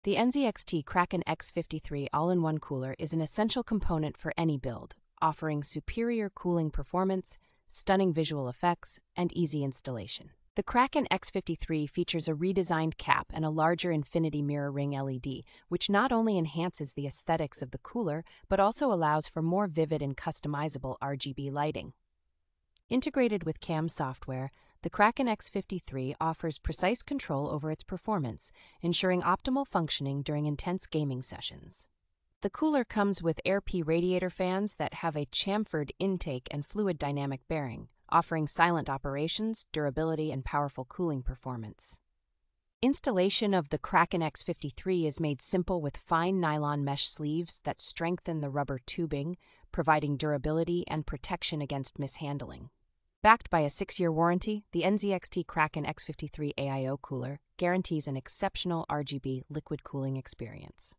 The NZXT Kraken X53 all-in-one cooler is an essential component for any build, offering superior cooling performance, stunning visual effects, and easy installation. The Kraken X53 features a redesigned cap and a larger infinity mirror ring LED, which not only enhances the aesthetics of the cooler, but also allows for more vivid and customizable RGB lighting. Integrated with CAM software, the Kraken X53 offers precise control over its performance, ensuring optimal functioning during intense gaming sessions. The cooler comes with Aer P radiator fans that have a chamfered intake and fluid dynamic bearing, offering silent operations, durability, and powerful cooling performance. Installation of the Kraken X53 is made simple with fine nylon mesh sleeves that strengthen the rubber tubing, providing durability and protection against mishandling. Backed by a 6-year warranty, the NZXT Kraken X53 AIO cooler guarantees an exceptional RGB liquid cooling experience.